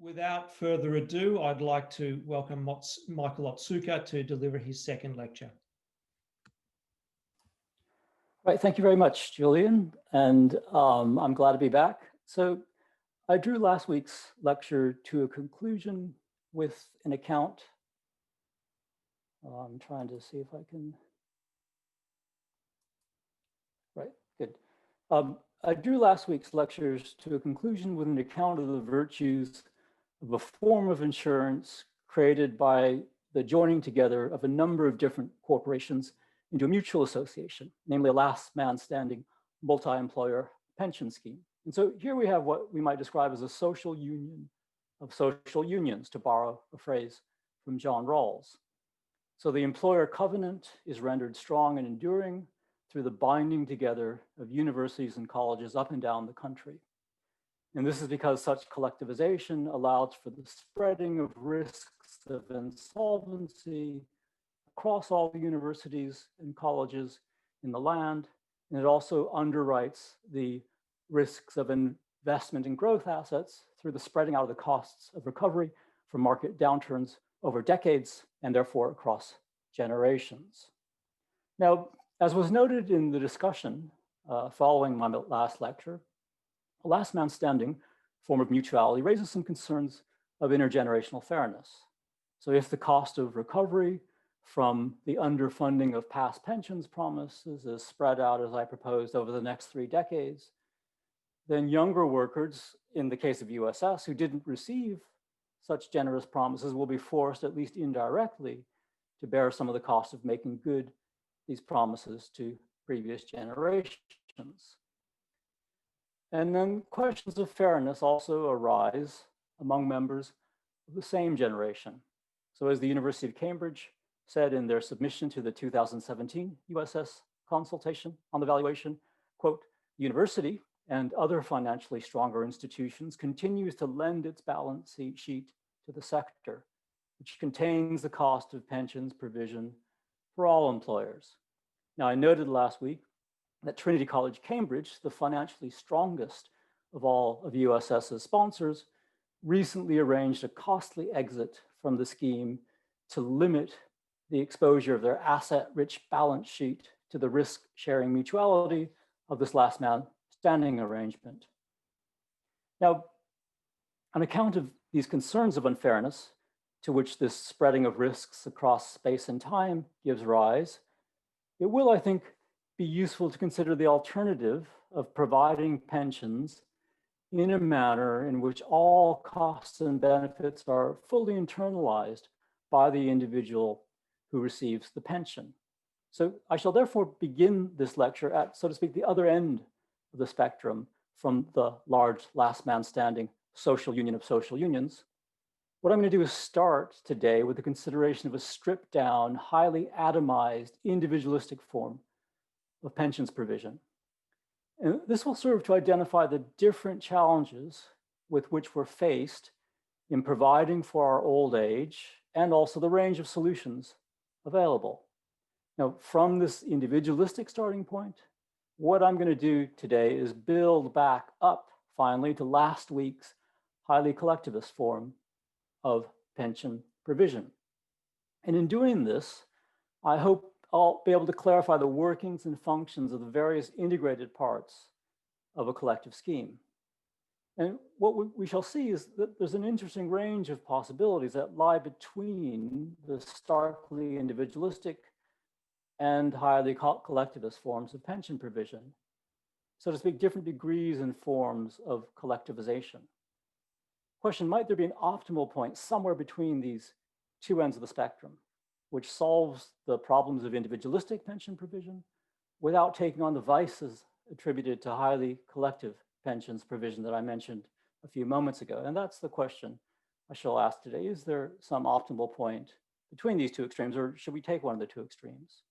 Without further ado, I'd like to welcome Michael Otsuka to deliver his second lecture. Right, thank you very much, Julian, and I'm glad to be back. So I drew last week's lecture to a conclusion with an account. I'm trying to see if I can, right, good. I drew last week's lectures to a conclusion with an account of the virtues of a form of insurance created by the joining together of a number of different corporations into a mutual association, namely a last man standing multi-employer pension scheme. And so here we have what we might describe as a social union of social unions, to borrow a phrase from John Rawls. So the employer covenant is rendered strong and enduring through the binding together of universities and colleges up and down the country. And this is because such collectivization allows for the spreading of risks of insolvency across all the universities and colleges in the land. And it also underwrites the risks of investment in growth assets through the spreading out of the costs of recovery from market downturns over decades and therefore across generations. Now, as was noted in the discussion following my last lecture, a last man standing form of mutuality raises some concerns of intergenerational fairness. So if the cost of recovery from the underfunding of past pensions promises is spread out, as I proposed, over the next 3 decades, then younger workers, in the case of USS, who didn't receive such generous promises will be forced, at least indirectly, to bear some of the cost of making good these promises to previous generations. And then questions of fairness also arise among members of the same generation. So as the University of Cambridge said in their submission to the 2017 USS consultation on the valuation, quote, "The university and other financially stronger institutions continues to lend its balance sheet to the sector, which contains the cost of pensions provision for all employers." Now, I noted last week that Trinity College, Cambridge, the financially strongest of all of USS's sponsors, recently arranged a costly exit from the scheme to limit the exposure of their asset-rich balance sheet to the risk-sharing mutuality of this last man standing arrangement. Now, on account of these concerns of unfairness to which this spreading of risks across space and time gives rise, it will, I think, be useful to consider the alternative of providing pensions in a manner in which all costs and benefits are fully internalized by the individual who receives the pension. So I shall therefore begin this lecture at, so to speak, the other end of the spectrum from the large last man standing social union of social unions. What I'm going to do is start today with the consideration of a stripped down, highly atomized, individualistic form of pensions provision. And this will serve to identify the different challenges with which we're faced in providing for our old age and also the range of solutions available. Now, from this individualistic starting point, what I'm going to do today is build back up finally to last week's highly collectivist form of pension provision. And in doing this, I hope I'll be able to clarify the workings and functions of the various integrated parts of a collective scheme. And what we shall see is that there's an interesting range of possibilities that lie between the starkly individualistic and highly collectivist forms of pension provision. So to speak, different degrees and forms of collectivization. Question, might there be an optimal point somewhere between these two ends of the spectrum, which solves the problems of individualistic pension provision without taking on the vices attributed to highly collective pensions provision that I mentioned a few moments ago? And that's the question I shall ask today. Is there some optimal point between these two extremes, or should we take one of the two extremes?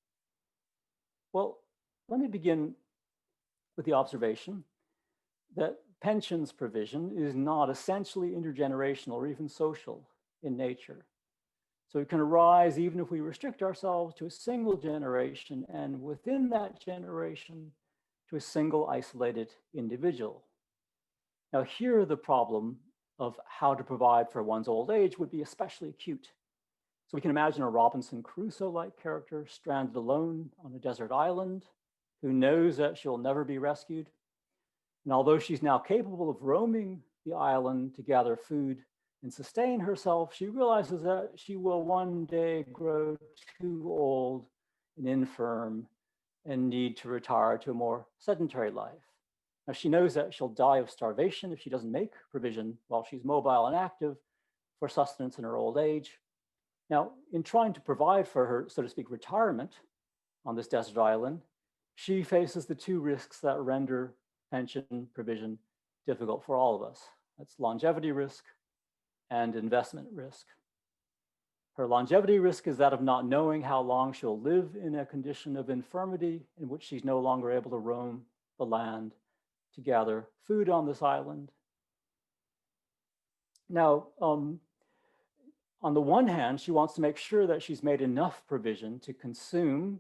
Well, let me begin with the observation that pensions provision is not essentially intergenerational or even social in nature. So it can arise even if we restrict ourselves to a single generation, and within that generation to a single isolated individual. Now here the problem of how to provide for one's old age would be especially acute. So we can imagine a Robinson Crusoe-like character stranded alone on a desert island who knows that she'll never be rescued. And although she's now capable of roaming the island to gather food and sustain herself, she realizes that she will one day grow too old and infirm and need to retire to a more sedentary life. Now, she knows that she'll die of starvation if she doesn't make provision while she's mobile and active for sustenance in her old age. Now, in trying to provide for her, so to speak, retirement on this desert island, she faces the two risks that render pension provision difficult for all of us. That's longevity risk and investment risk. Her longevity risk is that of not knowing how long she'll live in a condition of infirmity in which she's no longer able to roam the land to gather food on this island. Now, on the one hand, she wants to make sure that she's made enough provision to consume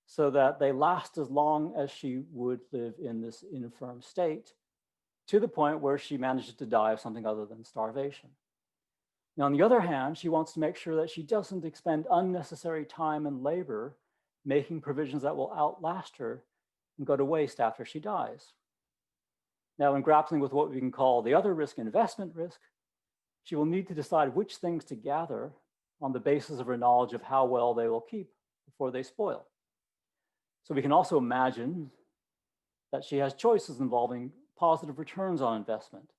so that they last as long as she would live in this infirm state, to the point where she manages to die of something other than starvation. Now, on the other hand, she wants to make sure that she doesn't expend unnecessary time and labor making provisions that will outlast her and go to waste after she dies. Now, in grappling with what we can call the other risk, investment risk, she will need to decide which things to gather on the basis of her knowledge of how well they will keep before they spoil. So we can also imagine that she has choices involving positive returns on investment.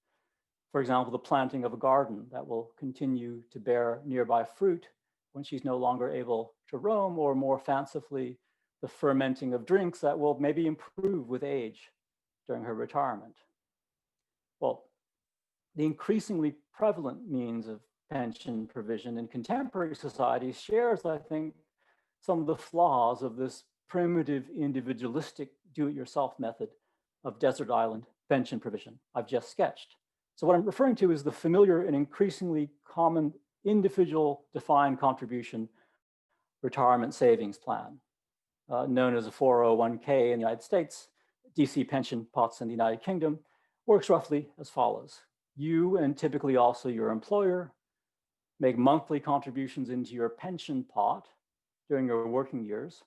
For example, the planting of a garden that will continue to bear nearby fruit when she's no longer able to roam, or more fancifully, the fermenting of drinks that will maybe improve with age during her retirement. Well, the increasingly prevalent means of pension provision in contemporary societies shares, I think, some of the flaws of this primitive, individualistic, do-it-yourself method of desert island pension provision I've just sketched. So what I'm referring to is the familiar and increasingly common individual defined contribution retirement savings plan, known as a 401k in the United States. DC pension pots in the United Kingdom works roughly as follows. You, and typically also your employer, make monthly contributions into your pension pot during your working years.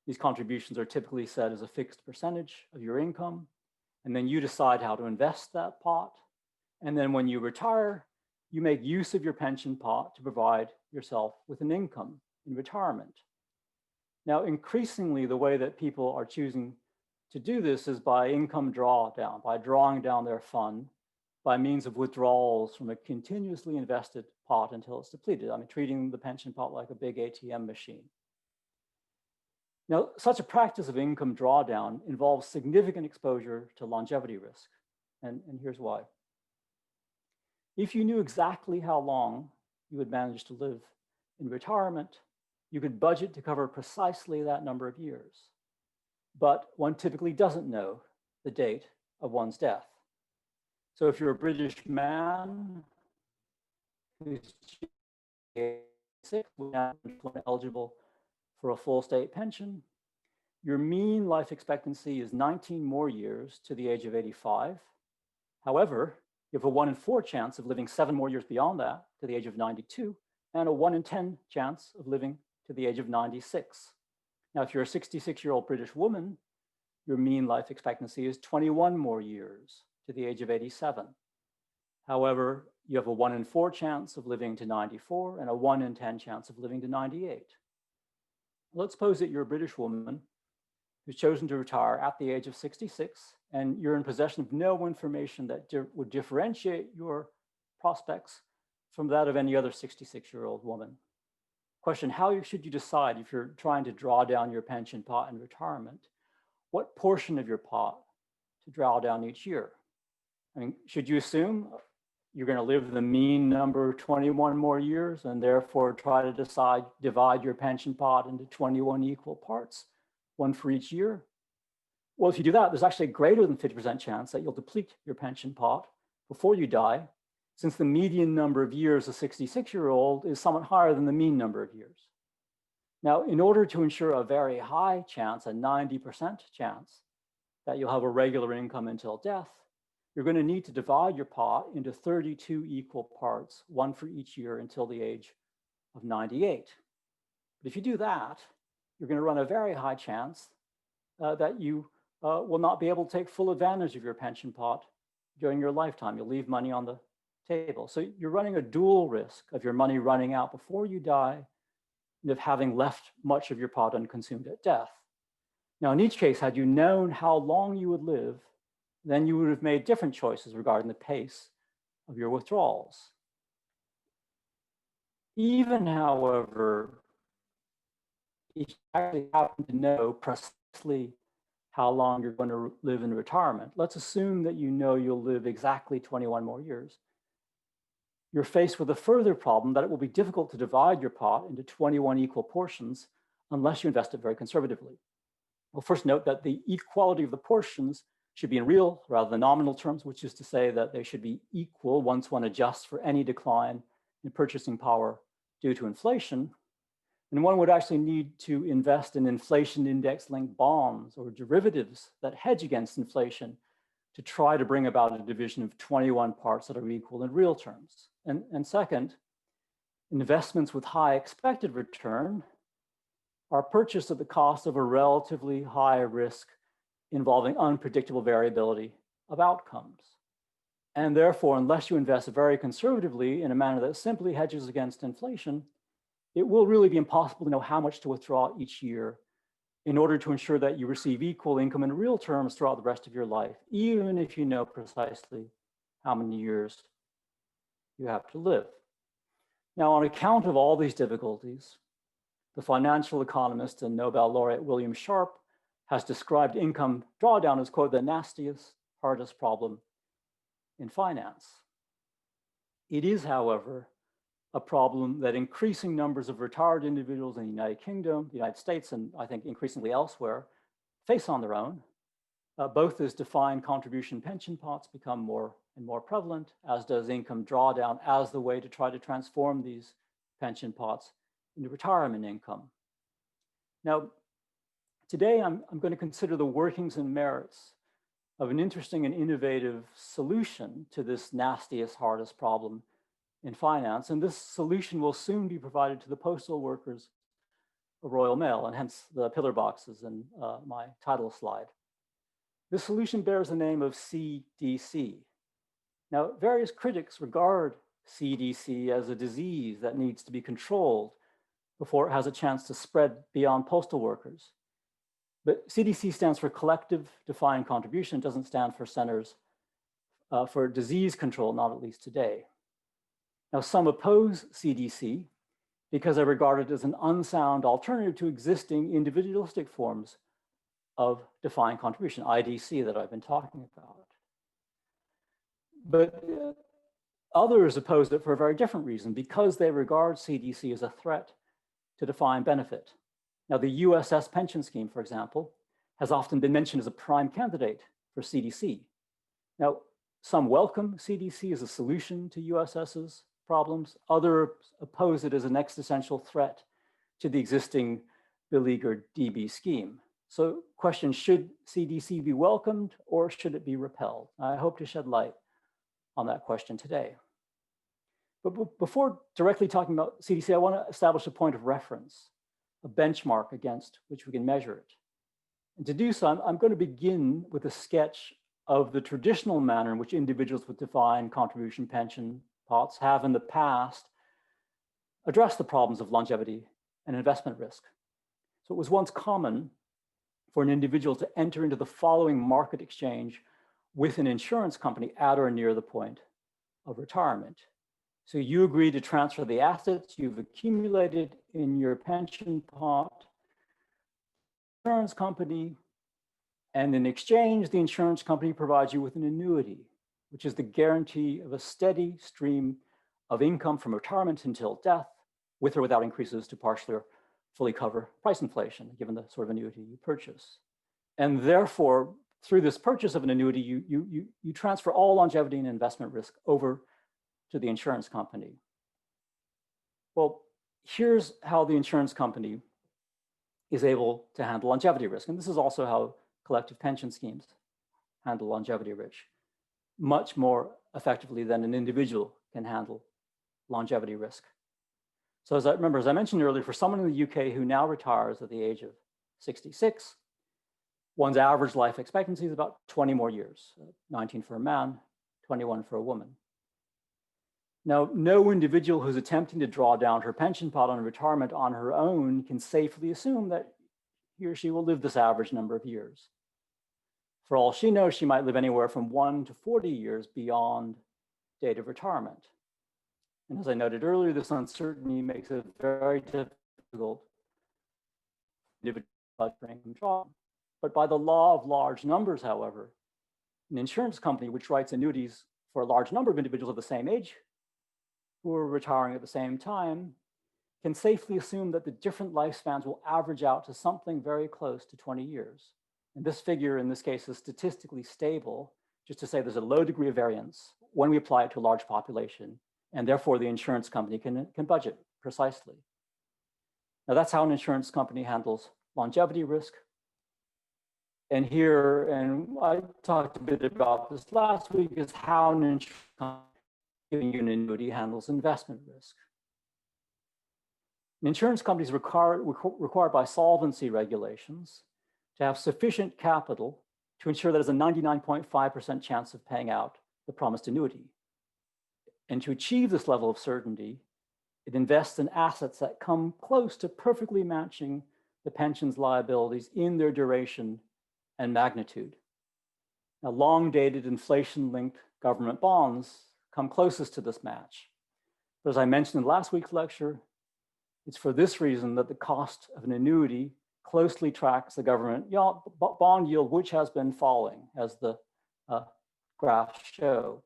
These contributions are typically set as a fixed percentage of your income, and then you decide how to invest that pot. And then when you retire, you make use of your pension pot to provide yourself with an income in retirement. Now, increasingly, the way that people are choosing to do this is by income drawdown, by drawing down their fund by means of withdrawals from a continuously invested pot until it's depleted. I mean, treating the pension pot like a big ATM machine. Now, such a practice of income drawdown involves significant exposure to longevity risk, and here's why. If you knew exactly how long you would manage to live in retirement, you could budget to cover precisely that number of years. But one typically doesn't know the date of one's death. So if you're a British man who's eligible for a full state pension, your mean life expectancy is 19 more years to the age of 85. However, you have a 1 in 4 chance of living 7 more years beyond that to the age of 92, and a 1 in 10 chance of living to the age of 96. Now, if you're a 66-year-old British woman, your mean life expectancy is 21 more years to the age of 87. However, you have a 1 in 4 chance of living to 94 and a 1 in 10 chance of living to 98. Let's suppose that you're a British woman who's chosen to retire at the age of 66, and you're in possession of no information that would differentiate your prospects from that of any other 66-year-old woman. Question, how should you decide if you're trying to draw down your pension pot in retirement, what portion of your pot to draw down each year? I mean, should you assume you're going to live the mean number 21 more years and therefore try to divide your pension pot into 21 equal parts, one for each year? Well, if you do that, there's actually a greater than 50% chance that you'll deplete your pension pot before you die, since the median number of years a 66-year-old is somewhat higher than the mean number of years. Now, in order to ensure a very high chance, a 90% chance, that you'll have a regular income until death, you're going to need to divide your pot into 32 equal parts, one for each year until the age of 98. But if you do that, you're going to run a very high chance that you will not be able to take full advantage of your pension pot during your lifetime. You'll leave money on the table. So you're running a dual risk of your money running out before you die and of having left much of your pot unconsumed at death. Now, in each case, had you known how long you would live, then you would have made different choices regarding the pace of your withdrawals. Even, however, if you actually happen to know precisely how long you're going to live in retirement, let's assume that you know you'll live exactly 21 more years. You're faced with a further problem that it will be difficult to divide your pot into 21 equal portions unless you invest it very conservatively. We'll first note that the equality of the portions should be in real rather than nominal terms, which is to say that they should be equal once one adjusts for any decline in purchasing power due to inflation. And one would actually need to invest in inflation index-linked bonds or derivatives that hedge against inflation to try to bring about a division of 21 parts that are equal in real terms. And second, investments with high expected return are purchased at the cost of a relatively high risk involving unpredictable variability of outcomes. And therefore, unless you invest very conservatively in a manner that simply hedges against inflation, it will really be impossible to know how much to withdraw each year in order to ensure that you receive equal income in real terms throughout the rest of your life, even if you know precisely how many years you have to live. Now, on account of all these difficulties, the financial economist and Nobel laureate William Sharpe has described income drawdown as, quote, the nastiest, hardest problem in finance. It is, however, a problem that increasing numbers of retired individuals in the United Kingdom, the United States, and I think increasingly elsewhere, face on their own, both as defined contribution pension pots become more and more prevalent, as does income drawdown as the way to try to transform these pension pots into retirement income. Now, today I'm going to consider the workings and merits of an interesting and innovative solution to this nastiest, hardest problem in finance. And this solution will soon be provided to the postal workers of Royal Mail, and hence the pillar boxes in my title slide. This solution bears the name of CDC. Now, various critics regard CDC as a disease that needs to be controlled before it has a chance to spread beyond postal workers. But CDC stands for collective defined contribution. It doesn't stand for centers for disease control, not at least today. Now, some oppose CDC because they regard it as an unsound alternative to existing individualistic forms of defined contribution, IDC, that I've been talking about. But others oppose it for a very different reason, because they regard CDC as a threat to defined benefit. Now, the USS pension scheme, for example, has often been mentioned as a prime candidate for CDC. Now, some welcome CDC as a solution to USS's problems. Others oppose it as an existential threat to the existing beleaguered DB scheme. So question, should CDC be welcomed or should it be repelled? I hope to shed light on that question today. But before directly talking about CDC, I want to establish a point of reference, a benchmark against which we can measure it. And to do so, I'm going to begin with a sketch of the traditional manner in which individuals with defined contribution pension pots have in the past addressed the problems of longevity and investment risk. So it was once common for an individual to enter into the following market exchange with an insurance company at or near the point of retirement. So you agree to transfer the assets you've accumulated in your pension pot to the insurance company, and in exchange, the insurance company provides you with an annuity, which is the guarantee of a steady stream of income from retirement until death, with or without increases to partially or fully cover price inflation, given the sort of annuity you purchase. And therefore, through this purchase of an annuity, you transfer all longevity and investment risk over to the insurance company. Well, here's how the insurance company is able to handle longevity risk. And this is also how collective pension schemes handle longevity risk. much more effectively than an individual can handle longevity risk. So as I mentioned earlier, for someone in the UK who now retires at the age of 66, one's average life expectancy is about 20 more years, 19 for a man, 21 for a woman. Now, no individual who's attempting to draw down her pension pot on retirement on her own can safely assume that he or she will live this average number of years. For all she knows, she might live anywhere from 1 to 40 years beyond date of retirement. And as I noted earlier, this uncertainty makes it very difficult to bring control. But by the law of large numbers, however, an insurance company which writes annuities for a large number of individuals of the same age who are retiring at the same time can safely assume that the different lifespans will average out to something very close to 20 years. And this figure in this case is statistically stable, just to say there's a low degree of variance when we apply it to a large population, and therefore the insurance company can budget precisely. Now that's how an insurance company handles longevity risk. And here, and I talked a bit about this last week, is how an insurance company giving you an annuity handles investment risk. Insurance companies required by solvency regulations to have sufficient capital to ensure that there's a 99.5% chance of paying out the promised annuity. And to achieve this level of certainty, it invests in assets that come close to perfectly matching the pension's liabilities in their duration and magnitude. Now, long-dated inflation-linked government bonds come closest to this match. But as I mentioned in last week's lecture, it's for this reason that the cost of an annuity closely tracks the government bond yield, which has been falling, as the graphs show.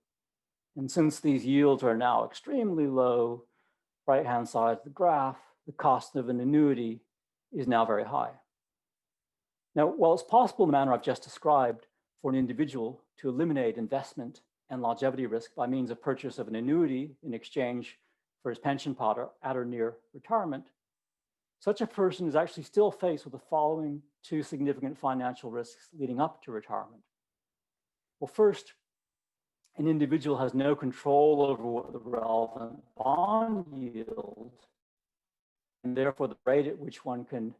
And since these yields are now extremely low, right-hand side of the graph, the cost of an annuity is now very high. Now, while it's possible in the manner I've just described for an individual to eliminate investment and longevity risk by means of purchase of an annuity in exchange for his pension pot at or near retirement, such a person is actually still faced with the following two significant financial risks leading up to retirement. Well, first, an individual has no control over what the relevant bond yield, and therefore the rate at which one can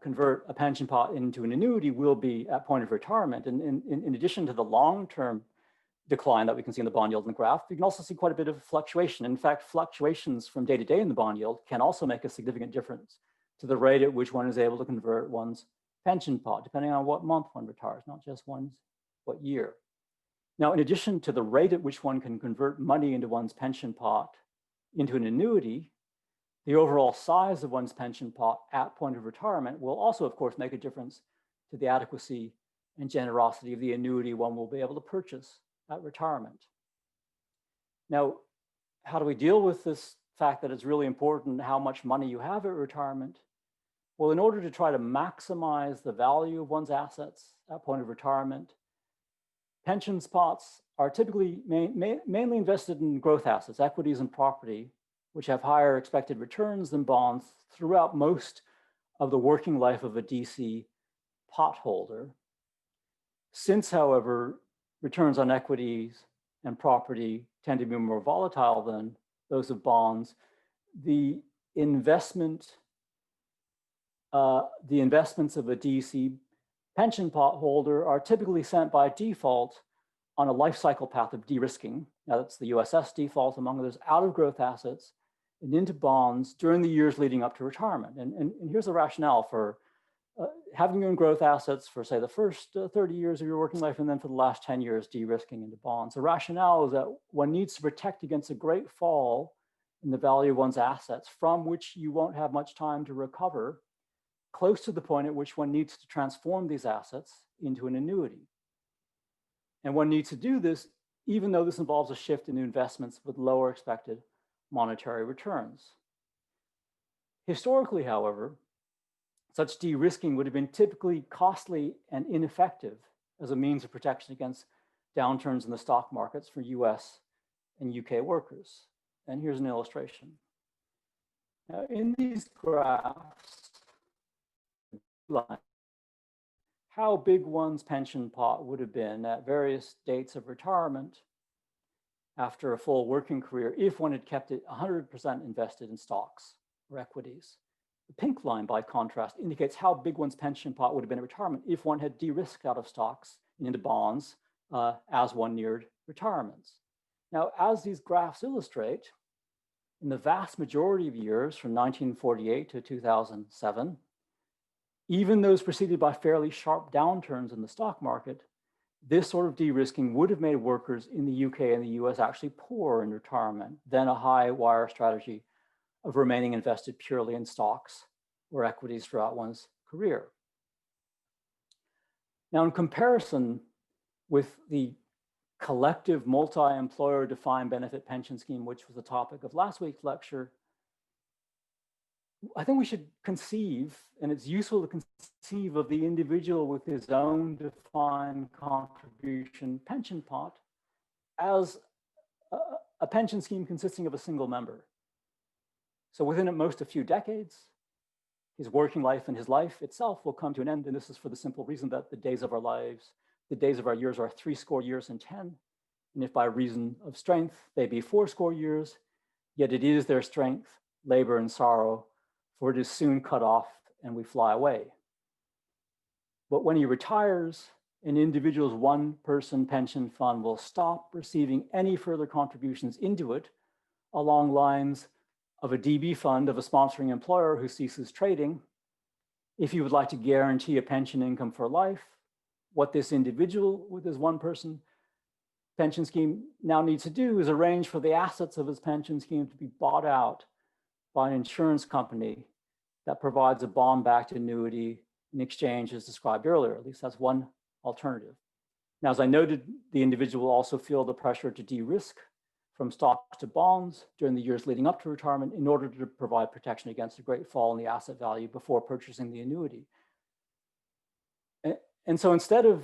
convert a pension pot into an annuity will be at point of retirement. And in addition to the long-term decline that we can see in the bond yield in the graph, you can also see quite a bit of fluctuation. In fact, fluctuations from day to day in the bond yield can also make a significant difference to the rate at which one is able to convert one's pension pot, depending on what month one retires, not just what year. Now, in addition to the rate at which one can convert money into one's pension pot into an annuity, the overall size of one's pension pot at point of retirement will also, of course, make a difference to the adequacy and generosity of the annuity one will be able to purchase at retirement. Now, how do we deal with this fact that it's really important how much money you have at retirement? Well, in order to try to maximize the value of one's assets at point of retirement, pension pots are typically mainly invested in growth assets, equities and property, which have higher expected returns than bonds throughout most of the working life of a DC pot holder. Since, however, returns on equities and property tend to be more volatile than those of bonds, the investments of a DC pension pot holder are typically sent by default on a life cycle path of de-risking. Now that's the USS default, among others, out of growth assets and into bonds during the years leading up to retirement. And here's the rationale for having you in growth assets for, say, the first 30 years of your working life, and then for the last 10 years, de-risking into bonds. The rationale is that one needs to protect against a great fall in the value of one's assets, from which you won't have much time to recover, close to the point at which one needs to transform these assets into an annuity. And one needs to do this even though this involves a shift in investments with lower expected monetary returns. Historically, however, such de-risking would have been typically costly and ineffective as a means of protection against downturns in the stock markets for US and UK workers. And here's an illustration. Now, in these graphs, how big one's pension pot would have been at various dates of retirement after a full working career if one had kept it 100% invested in stocks or equities. The pink line, by contrast, indicates how big one's pension pot would have been at retirement if one had de-risked out of stocks and into bonds as one neared retirement. Now, as these graphs illustrate, in the vast majority of years from 1948 to 2007, even those preceded by fairly sharp downturns in the stock market, this sort of de-risking would have made workers in the UK and the US actually poorer in retirement than a high wire strategy of remaining invested purely in stocks or equities throughout one's career. Now, in comparison with the collective multi-employer defined benefit pension scheme, which was the topic of last week's lecture, I think we should conceive, and it's useful to conceive of the individual with his own defined contribution pension pot as a pension scheme consisting of a single member. So within at most a few decades, his working life and his life itself will come to an end. And this is for the simple reason that the days of our lives, the days of our years are 80 years and 10. And if by reason of strength, they be 80 years, yet it is their strength, labor and sorrow, for it is soon cut off and we fly away. But when he retires, an individual's one-person pension fund will stop receiving any further contributions into it along lines of a DB fund of a sponsoring employer who ceases trading. If you would like to guarantee a pension income for life, what this individual with his one-person pension scheme now needs to do is arrange for the assets of his pension scheme to be bought out by an insurance company that provides a bond-backed annuity in exchange as described earlier. At least that's one alternative. Now, as I noted, the individual will also feel the pressure to de-risk from stocks to bonds during the years leading up to retirement in order to provide protection against a great fall in the asset value before purchasing the annuity. And so instead of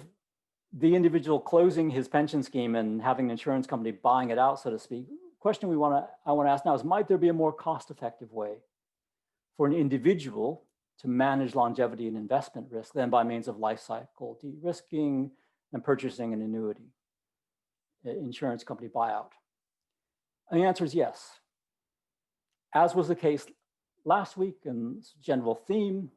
the individual closing his pension scheme and having an insurance company buying it out, so to speak, the question I want to ask now is, might there be a more cost-effective way for an individual to manage longevity and investment risk than by means of life cycle de-risking and purchasing an annuity, insurance company buyout? And the answer is yes. As was the case last week, and general theme,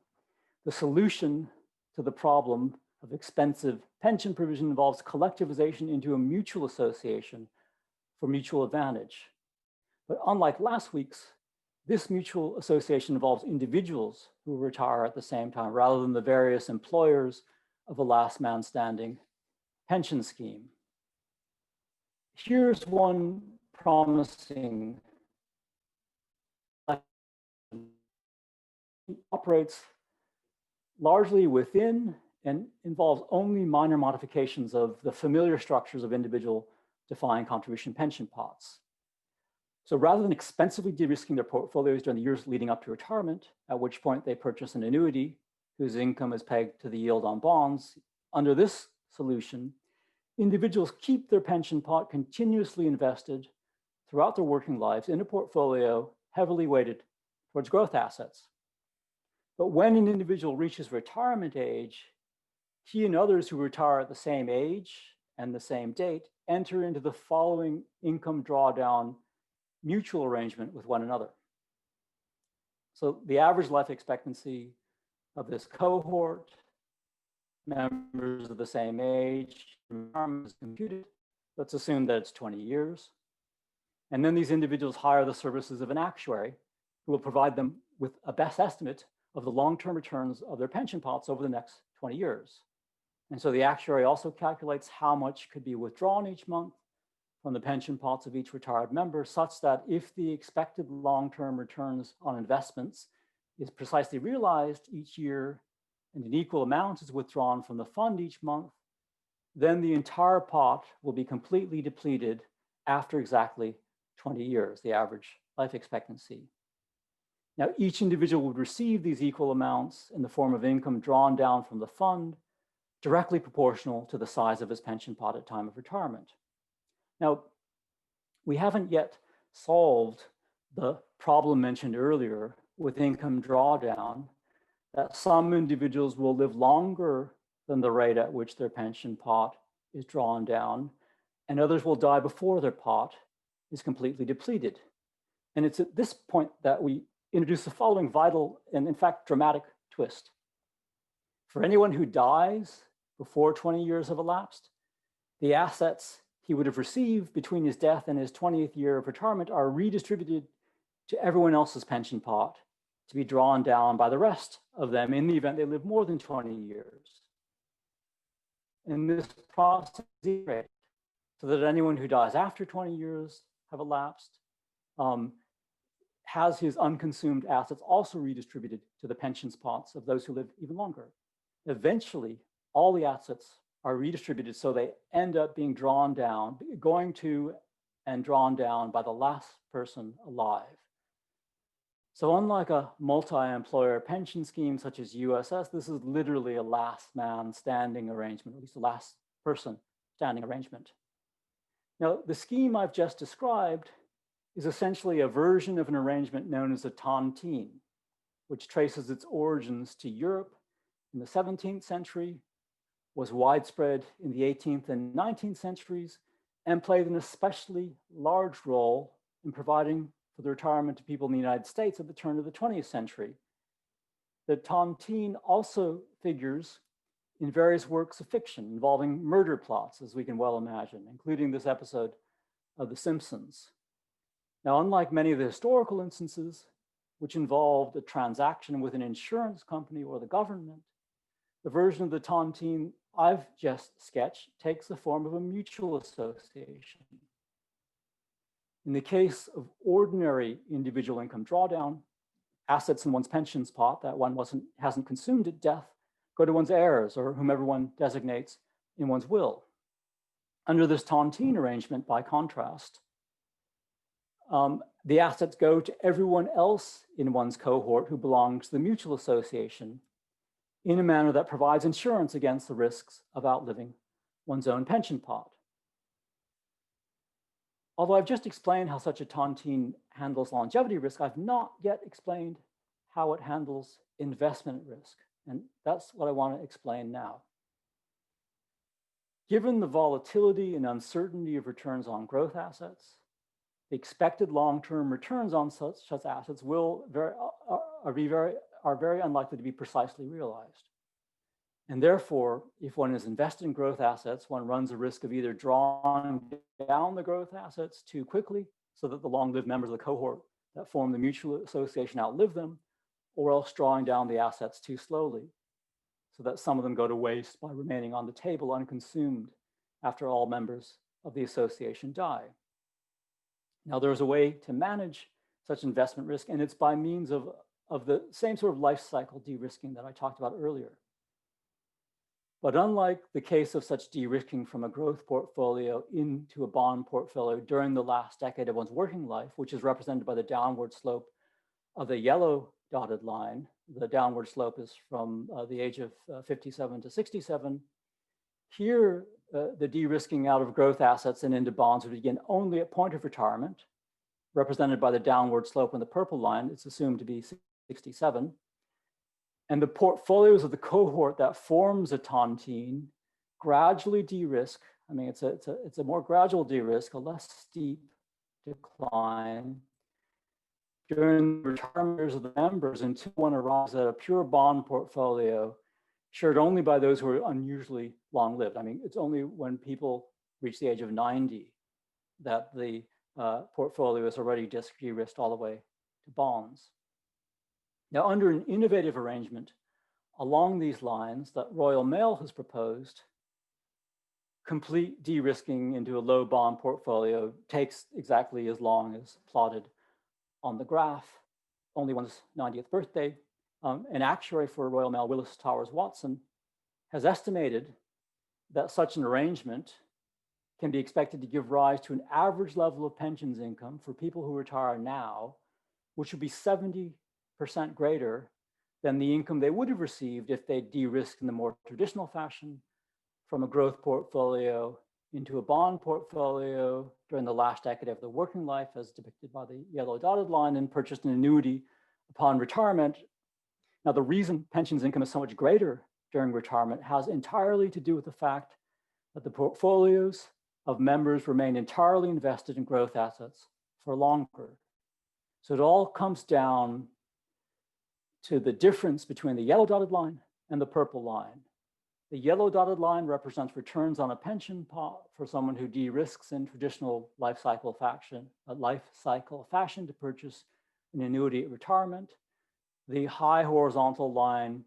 the solution to the problem of expensive pension provision involves collectivization into a mutual association for mutual advantage. But unlike last week's, this mutual association involves individuals who retire at the same time rather than the various employers of a last man standing pension scheme. Here's one promising operates largely within and involves only minor modifications of the familiar structures of individual defined contribution pension pots. So rather than expensively de-risking their portfolios during the years leading up to retirement, at which point they purchase an annuity whose income is pegged to the yield on bonds, under this solution, individuals keep their pension pot continuously invested throughout their working lives in a portfolio heavily weighted towards growth assets. But when an individual reaches retirement age, he and others who retire at the same age and the same date enter into the following income drawdown mutual arrangement with one another. So the average life expectancy of this cohort, members of the same age, is computed. Let's assume that it's 20 years. And then these individuals hire the services of an actuary who will provide them with a best estimate of the long-term returns of their pension pots over the next 20 years. And so the actuary also calculates how much could be withdrawn each month from the pension pots of each retired member, such that if the expected long-term returns on investments is precisely realized each year and an equal amount is withdrawn from the fund each month, then the entire pot will be completely depleted after exactly 20 years, the average life expectancy. Now, each individual would receive these equal amounts in the form of income drawn down from the fund, directly proportional to the size of his pension pot at time of retirement. Now, we haven't yet solved the problem mentioned earlier with income drawdown, that some individuals will live longer than the rate at which their pension pot is drawn down, and others will die before their pot is completely depleted. And it's at this point that we introduce the following vital and, in fact, dramatic twist. For anyone who dies before 20 years have elapsed, the assets he would have received between his death and his 20th year of retirement are redistributed to everyone else's pension pot to be drawn down by the rest of them in the event they live more than 20 years. And this process is great, so that anyone who dies after 20 years have elapsed has his unconsumed assets also redistributed to the pensions pots of those who live even longer. Eventually, all the assets are redistributed so they end up being drawn down, going to and drawn down by the last person alive. So unlike a multi-employer pension scheme such as USS, this is literally a last man standing arrangement, at least the last person standing arrangement. Now, the scheme I've just described is essentially a version of an arrangement known as a tontine, which traces its origins to Europe in the 17th century, was widespread in the 18th and 19th centuries, and played an especially large role in providing for the retirement of people in the United States at the turn of the 20th century. The tontine also figures in various works of fiction involving murder plots, as we can well imagine, including this episode of The Simpsons. Now, unlike many of the historical instances, which involved a transaction with an insurance company or the government, the version of the tontine I've just sketched takes the form of a mutual association. In the case of ordinary individual income drawdown, assets in one's pensions pot that one hasn't consumed at death go to one's heirs or whomever one designates in one's will. Under this tontine arrangement, by contrast, the assets go to everyone else in one's cohort who belongs to the mutual association in a manner that provides insurance against the risks of outliving one's own pension pot. Although I've just explained how such a tontine handles longevity risk, I've not yet explained how it handles investment risk. And that's what I want to explain now. Given the volatility and uncertainty of returns on growth assets, the expected long-term returns on such assets are very unlikely to be precisely realized. And therefore, if one is invested in growth assets, one runs a risk of either drawing down the growth assets too quickly so that the long-lived members of the cohort that form the mutual association outlive them, or else drawing down the assets too slowly so that some of them go to waste by remaining on the table unconsumed after all members of the association die. Now, there's a way to manage such investment risk, and it's by means of the same sort of life cycle de-risking that I talked about earlier. But unlike the case of such de-risking from a growth portfolio into a bond portfolio during the last decade of one's working life, which is represented by the downward slope of the yellow dotted line, the downward slope is from the age of 57 to 67. Here, the de-risking out of growth assets and into bonds would begin only at point of retirement, represented by the downward slope on the purple line. It's assumed to be 67. And the portfolios of the cohort that forms a tontine gradually de-risk. I mean, it's a more gradual de-risk, a less steep decline during the retirement years of the members until one arrives at a pure bond portfolio shared only by those who are unusually long-lived. I mean, it's only when people reach the age of 90 that the portfolio is already de-risked all the way to bonds. Now, under an innovative arrangement along these lines that Royal Mail has proposed, complete de-risking into a low bond portfolio takes exactly as long as plotted on the graph, only one's 90th birthday. An actuary for Royal Mail, Willis Towers Watson, has estimated that such an arrangement can be expected to give rise to an average level of pensions income for people who retire now, which would be 70% greater than the income they would have received if they de-risked in the more traditional fashion from a growth portfolio into a bond portfolio during the last decade of their working life, as depicted by the yellow dotted line, and purchased an annuity upon retirement. Now, the reason pensions income is so much greater during retirement has entirely to do with the fact that the portfolios of members remain entirely invested in growth assets for longer. So it all comes down to the difference between the yellow dotted line and the purple line. The yellow dotted line represents returns on a pension pot for someone who de-risks in traditional life cycle fashion to purchase an annuity at retirement. The high horizontal line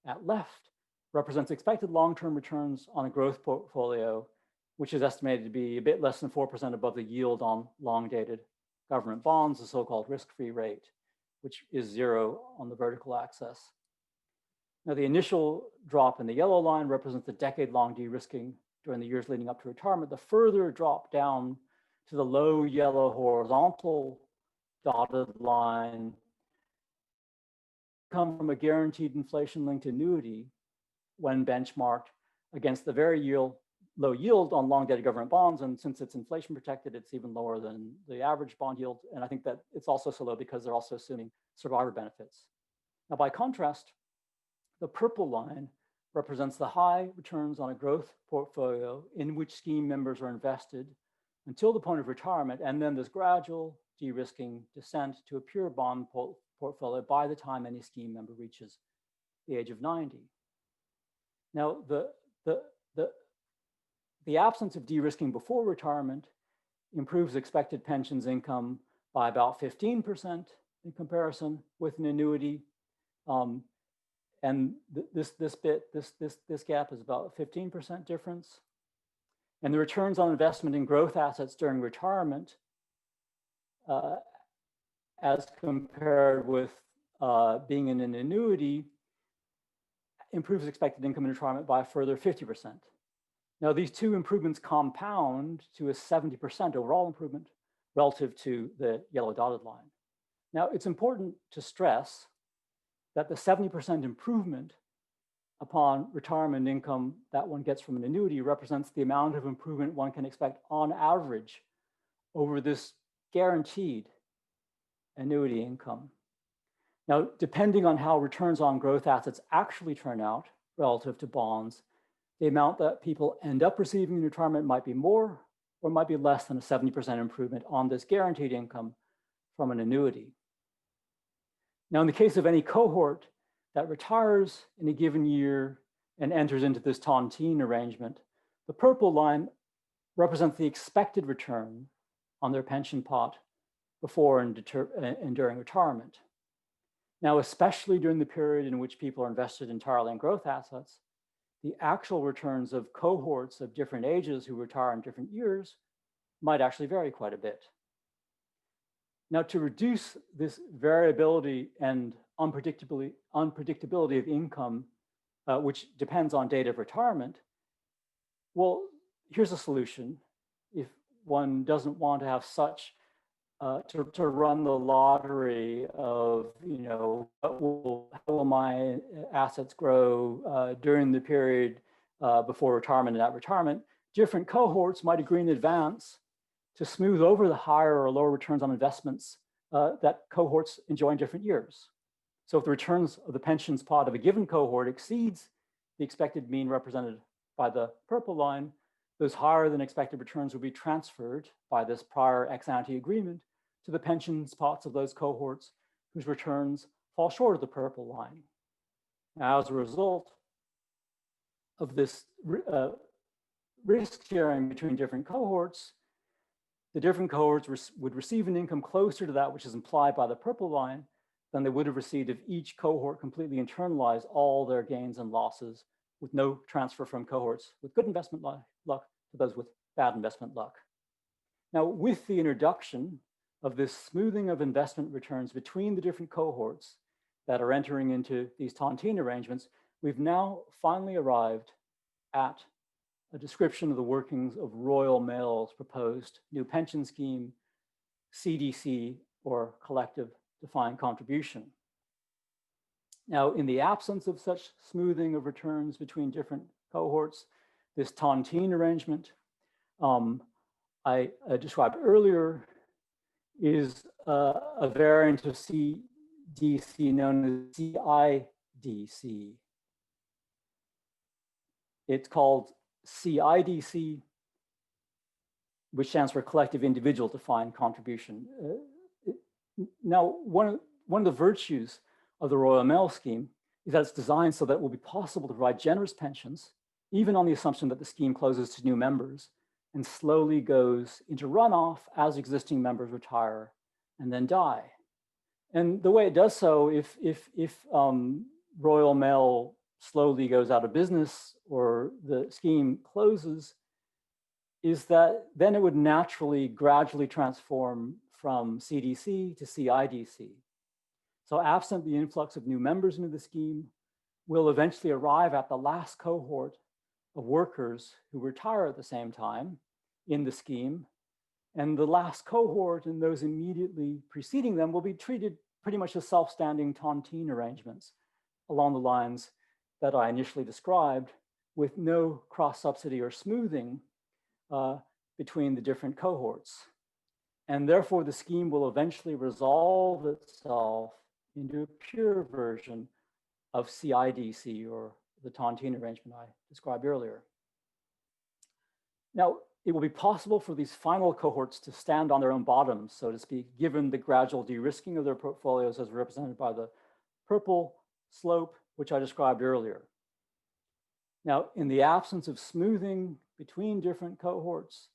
at left represents expected long-term returns on a growth portfolio, which is estimated to be a bit less than 4% above the yield on long-dated government bonds, the so-called risk-free rate, which is 0 on the vertical axis. Now, the initial drop in the yellow line represents the decade-long de-risking during the years leading up to retirement. The further drop down to the low yellow horizontal dotted line come from a guaranteed inflation-linked annuity when benchmarked against the very low yield on long-dated government bonds. And since it's inflation protected, it's even lower than the average bond yield. And I think that it's also so low because they're also assuming survivor benefits. Now, by contrast, the purple line represents the high returns on a growth portfolio in which scheme members are invested until the point of retirement, and then this gradual de-risking descent to a pure bond portfolio by the time any scheme member reaches the age of 90. Now, the absence of de-risking before retirement improves expected pensions income by about 15% in comparison with an annuity. And this gap is about a 15% difference. And the returns on investment in growth assets during retirement, as compared with being in an annuity, improves expected income in retirement by a further 50%. Now, these two improvements compound to a 70% overall improvement relative to the yellow dotted line. Now, it's important to stress that the 70% improvement upon retirement income that one gets from an annuity represents the amount of improvement one can expect on average over this guaranteed annuity income. Now, depending on how returns on growth assets actually turn out relative to bonds, the amount that people end up receiving in retirement might be more or might be less than a 70% improvement on this guaranteed income from an annuity. Now, in the case of any cohort that retires in a given year and enters into this tontine arrangement, the purple line represents the expected return on their pension pot before and during retirement. Now, especially during the period in which people are invested entirely in growth assets, the actual returns of cohorts of different ages who retire in different years might actually vary quite a bit. Now, to reduce this variability and unpredictability of income, which depends on date of retirement, well, here's a solution. If one doesn't want to have such, to run the lottery of, how will my assets grow during the period before retirement and at retirement, different cohorts might agree in advance to smooth over the higher or lower returns on investments that cohorts enjoy in different years. So if the returns of the pensions pot of a given cohort exceeds the expected mean represented by the purple line, those higher than expected returns will be transferred by this prior ex-ante agreement to the pensions pots of those cohorts whose returns fall short of the purple line. Now, as a result of this risk sharing between different cohorts, the different cohorts would receive an income closer to that which is implied by the purple line than they would have received if each cohort completely internalized all their gains and losses with no transfer from cohorts with good investment luck to those with bad investment luck. Now, with the introduction of this smoothing of investment returns between the different cohorts that are entering into these tontine arrangements, we've now finally arrived at a description of the workings of Royal Mail's proposed new pension scheme, CDC, or collective defined contribution. Now, in the absence of such smoothing of returns between different cohorts, this tontine arrangement I described earlier is a variant of CDC known as CIDC. It's called CIDC, which stands for Collective Individual Defined Contribution. Now, one of the virtues of the Royal Mail scheme is that it's designed so that it will be possible to provide generous pensions, even on the assumption that the scheme closes to new members and slowly goes into runoff as existing members retire and then die. And the way it does so, if Royal Mail slowly goes out of business or the scheme closes, is that then it would naturally gradually transform from CDC to CIDC. So absent the influx of new members into the scheme, we'll eventually arrive at the last cohort of workers who retire at the same time in the scheme. And the last cohort and those immediately preceding them will be treated pretty much as self-standing tontine arrangements along the lines that I initially described, with no cross-subsidy or smoothing between the different cohorts. And therefore, the scheme will eventually resolve itself into a pure version of CIDC, or the tontine arrangement I described earlier. Now, it will be possible for these final cohorts to stand on their own bottoms, so to speak, given the gradual de-risking of their portfolios as represented by the purple slope, which I described earlier. Now, in the absence of smoothing between different cohorts,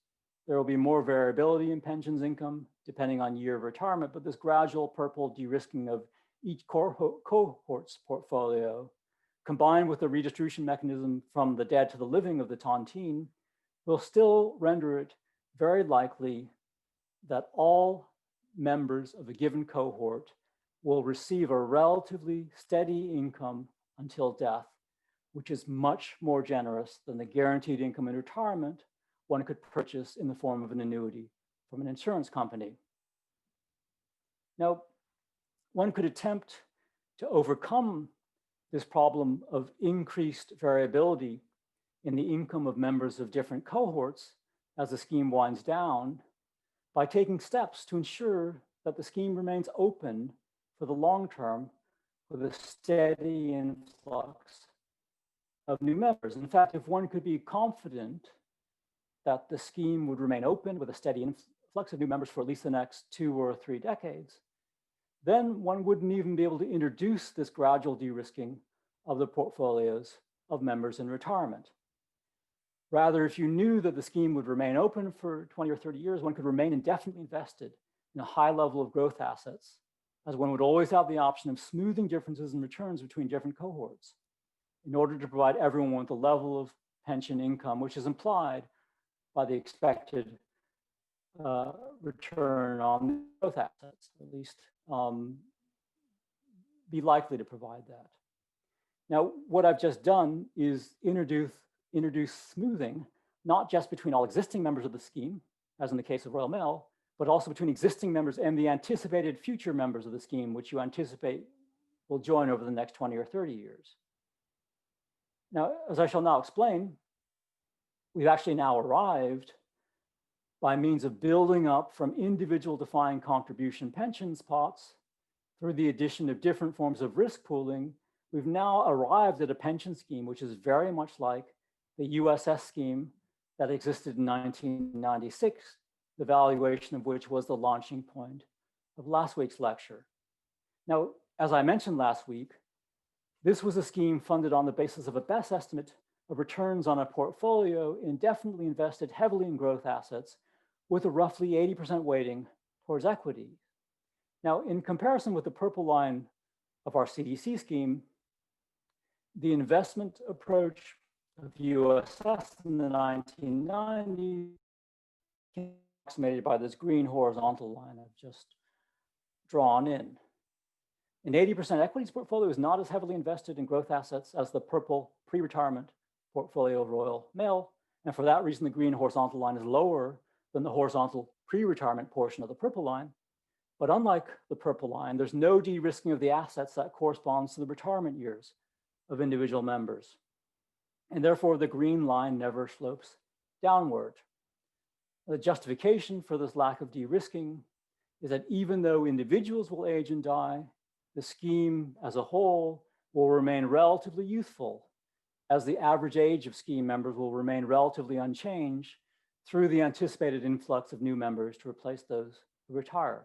there will be more variability in pensions income depending on year of retirement, but this gradual purple de-risking of each cohort's portfolio, combined with the redistribution mechanism from the dead to the living of the tontine, will still render it very likely that all members of a given cohort will receive a relatively steady income until death, which is much more generous than the guaranteed income in retirement one could purchase in the form of an annuity from an insurance company. Now, one could attempt to overcome this problem of increased variability in the income of members of different cohorts as the scheme winds down by taking steps to ensure that the scheme remains open for the long term with a steady influx of new members. In fact, if one could be confident that the scheme would remain open with a steady influx of new members for at least the next 2 or 3 decades, then one wouldn't even be able to introduce this gradual de-risking of the portfolios of members in retirement. Rather, if you knew that the scheme would remain open for 20 or 30 years, one could remain indefinitely invested in a high level of growth assets, as one would always have the option of smoothing differences in returns between different cohorts in order to provide everyone with the level of pension income, which is implied by the expected return on growth assets, at least be likely to provide that. Now, what I've just done is introduce smoothing, not just between all existing members of the scheme, as in the case of Royal Mail, but also between existing members and the anticipated future members of the scheme, which you anticipate will join over the next 20 or 30 years. Now, as I shall now explain, we've actually now arrived by means of building up from individual defined contribution pensions pots through the addition of different forms of risk pooling. We've now arrived at a pension scheme, which is very much like the USS scheme that existed in 1996, the valuation of which was the launching point of last week's lecture. Now, as I mentioned last week, this was a scheme funded on the basis of a best estimate of returns on a portfolio indefinitely invested heavily in growth assets with a roughly 80% weighting towards equity. Now, in comparison with the purple line of our CDC scheme, the investment approach of USS in the 1990s, approximated by this green horizontal line I've just drawn in. An 80% equities portfolio is not as heavily invested in growth assets as the purple pre-retirement portfolio of Royal Mail. And for that reason, the green horizontal line is lower than the horizontal pre-retirement portion of the purple line. But unlike the purple line, there's no de-risking of the assets that corresponds to the retirement years of individual members. And therefore, the green line never slopes downward. The justification for this lack of de-risking is that even though individuals will age and die, the scheme as a whole will remain relatively youthful as the average age of scheme members will remain relatively unchanged through the anticipated influx of new members to replace those who retire.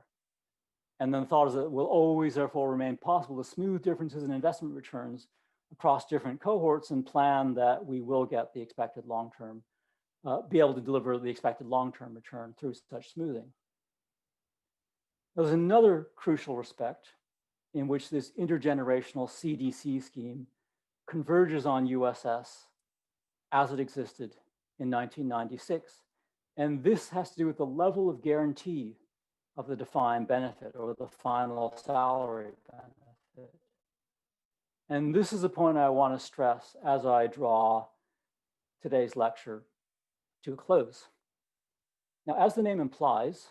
And then the thought is that it will always therefore remain possible to smooth differences in investment returns across different cohorts and plan that we will get the expected long-term, be able to deliver the expected long-term return through such smoothing. There's another crucial respect in which this intergenerational CDC scheme converges on USS as it existed in 1996. And this has to do with the level of guarantee of the defined benefit or the final salary benefit. And this is a point I want to stress as I draw today's lecture to a close. Now, as the name implies,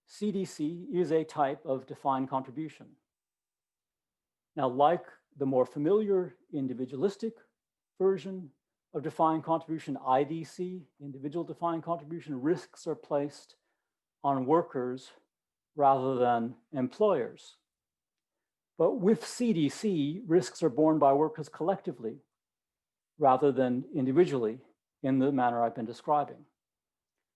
CDC is a type of defined contribution. Now, like the more familiar individualistic version of defined contribution, IDC, individual defined contribution, risks are placed on workers rather than employers. But with CDC, risks are borne by workers collectively rather than individually in the manner I've been describing.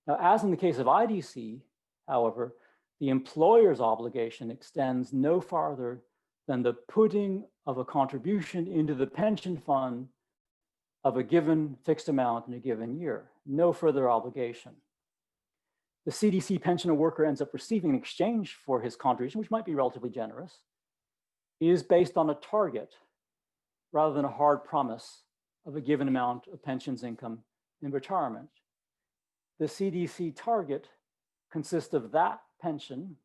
Now, as in the case of IDC, however, the employer's obligation extends no farther than the putting of a contribution into the pension fund of a given fixed amount in a given year, no further obligation. The CDC pension a worker ends up receiving in exchange for his contribution, which might be relatively generous, is based on a target rather than a hard promise of a given amount of pensions income in retirement. The CDC target consists of that pension,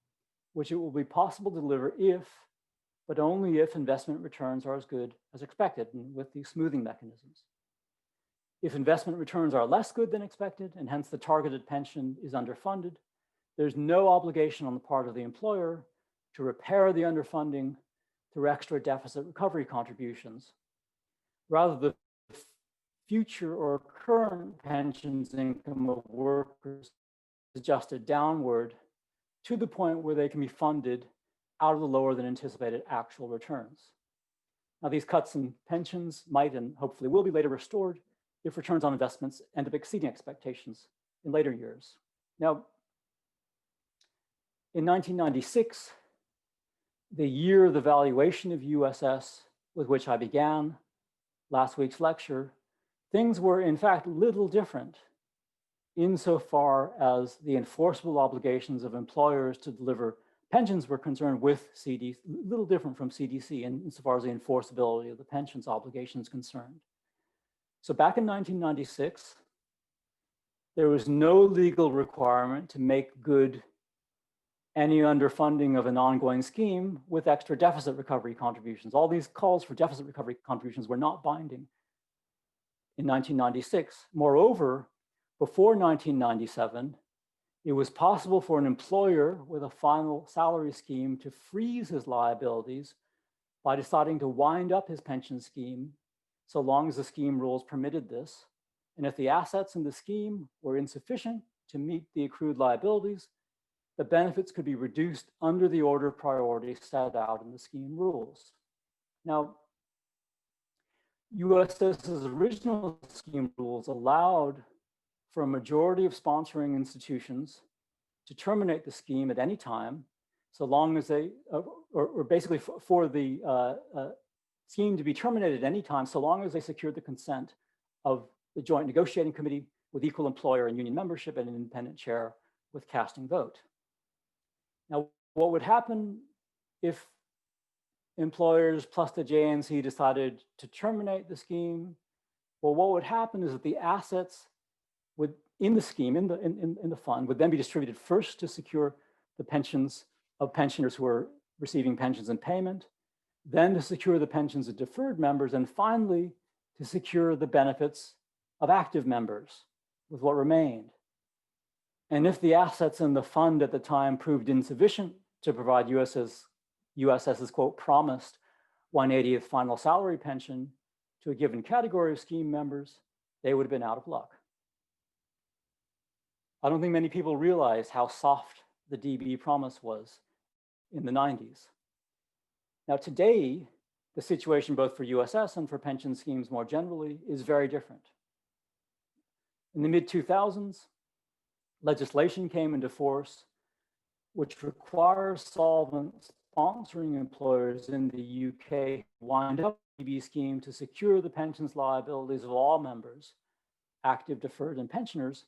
which it will be possible to deliver if, but only if, investment returns are as good as expected, and with these smoothing mechanisms. If investment returns are less good than expected, and hence the targeted pension is underfunded, there's no obligation on the part of the employer to repair the underfunding through extra deficit recovery contributions. Rather, the future or current pensions income of workers is adjusted downward to the point where they can be funded out of the lower than anticipated actual returns. Now, these cuts in pensions might and hopefully will be later restored if returns on investments end up exceeding expectations in later years. Now, in 1996, the year of the valuation of USS with which I began last week's lecture, things were in fact little different insofar as the enforceable obligations of employers to deliver pensions were concerned with CDC, little different from CDC insofar as the enforceability of the pensions obligation is concerned. So back in 1996, there was no legal requirement to make good any underfunding of an ongoing scheme with extra deficit recovery contributions. All these calls for deficit recovery contributions were not binding in 1996. Moreover, before 1997, it was possible for an employer with a final salary scheme to freeze his liabilities by deciding to wind up his pension scheme so long as the scheme rules permitted this. And if the assets in the scheme were insufficient to meet the accrued liabilities, the benefits could be reduced under the order of priority set out in the scheme rules. Now, USS's original scheme rules allowed for a majority of sponsoring institutions to terminate the scheme at any time, so long as they, or basically for the scheme to be terminated at any time, so long as they secured the consent of the Joint Negotiating Committee with equal employer and union membership and an independent chair with casting vote. Now, what would happen if employers plus the JNC decided to terminate the scheme? Well, what would happen is that the assets would, in the scheme, in the fund, would then be distributed first to secure the pensions of pensioners who are receiving pensions and payment, then to secure the pensions of deferred members, and finally to secure the benefits of active members with what remained. And if the assets in the fund at the time proved insufficient to provide USS's quote, promised 180th final salary pension to a given category of scheme members, they would have been out of luck. I don't think many people realize how soft the DB promise was in the 90s. Now today, the situation both for USS and for pension schemes more generally is very different. In the mid-2000s, legislation came into force which requires solvent sponsoring employers in the UK wind up the DB scheme to secure the pensions liabilities of all members, active, deferred, and pensioners,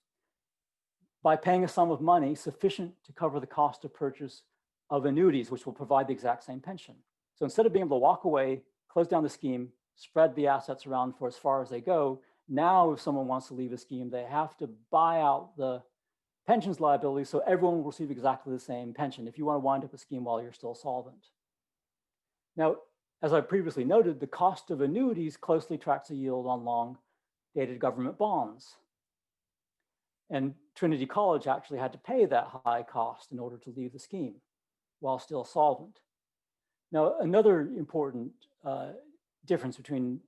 by paying a sum of money sufficient to cover the cost of purchase of annuities, which will provide the exact same pension. So instead of being able to walk away, close down the scheme, spread the assets around for as far as they go, now if someone wants to leave a scheme, they have to buy out the pensions liability so everyone will receive exactly the same pension if you want to wind up a scheme while you're still solvent. Now, as I previously noted, the cost of annuities closely tracks the yield on long-dated government bonds. And Trinity College actually had to pay that high cost in order to leave the scheme while still solvent. Now, another important difference between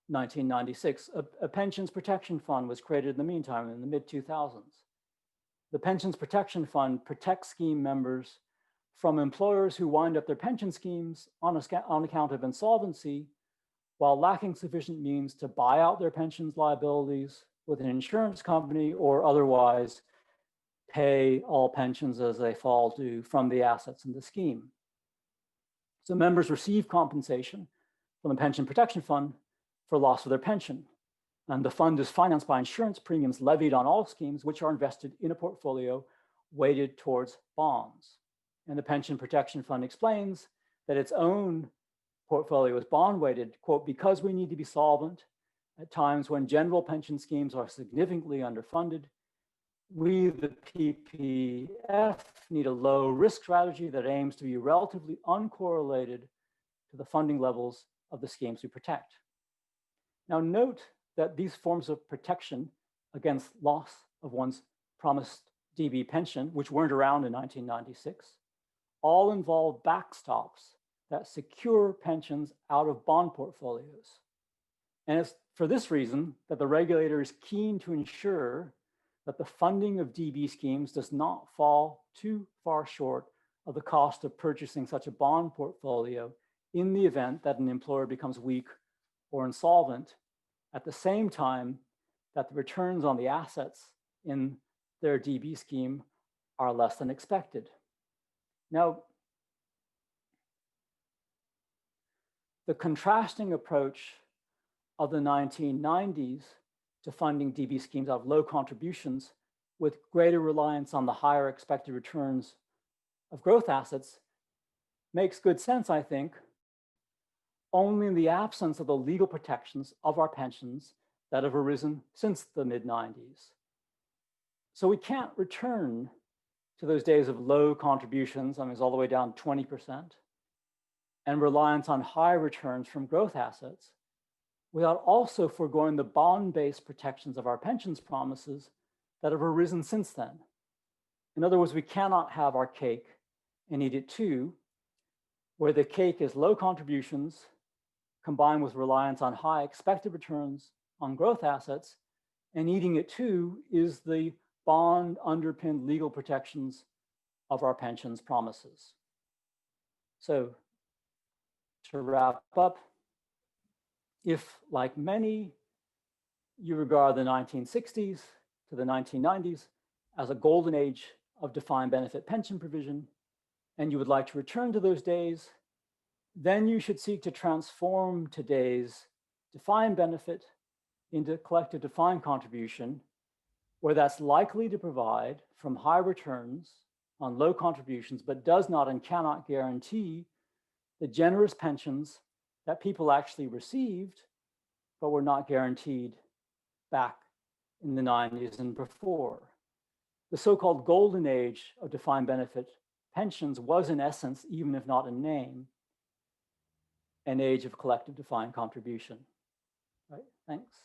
1996, a pensions protection fund was created in the meantime in the mid-2000s. The Pensions Protection Fund protects scheme members from employers who wind up their pension schemes on account of insolvency while lacking sufficient means to buy out their pensions liabilities with an insurance company or otherwise pay all pensions as they fall due from the assets in the scheme. So members receive compensation from the Pension Protection Fund for loss of their pension. And the fund is financed by insurance premiums levied on all schemes which are invested in a portfolio weighted towards bonds. And the Pension Protection Fund explains that its own portfolio is bond weighted, quote, because we need to be solvent at times when general pension schemes are significantly underfunded. We, the PPF, need a low risk strategy that aims to be relatively uncorrelated to the funding levels of the schemes we protect. Now note that these forms of protection against loss of one's promised DB pension, which weren't around in 1996, all involve backstops that secure pensions out of bond portfolios. And it's for this reason that the regulator is keen to ensure that the funding of DB schemes does not fall too far short of the cost of purchasing such a bond portfolio in the event that an employer becomes weak or insolvent, at the same time that the returns on the assets in their DB scheme are less than expected. Now, the contrasting approach of the 1990s to funding DB schemes out of low contributions with greater reliance on the higher expected returns of growth assets makes good sense, I think, only in the absence of the legal protections of our pensions that have arisen since the mid-90s. So we can't return to those days of low contributions, I mean, it's all the way down 20%, and reliance on high returns from growth assets without also foregoing the bond-based protections of our pensions promises that have arisen since then. In other words, we cannot have our cake and eat it too, where the cake is low contributions combined with reliance on high expected returns on growth assets, and eating it too is the bond underpinned legal protections of our pensions promises. So to wrap up, if like many, you regard the 1960s to the 1990s as a golden age of defined benefit pension provision, and you would like to return to those days, then you should seek to transform today's defined benefit into collective defined contribution, where that's likely to provide from high returns on low contributions, but does not and cannot guarantee the generous pensions that people actually received, but were not guaranteed back in the 90s and before. The so-called golden age of defined benefit pensions was in essence, even if not in name, an age of collective defined contribution. Right, thanks.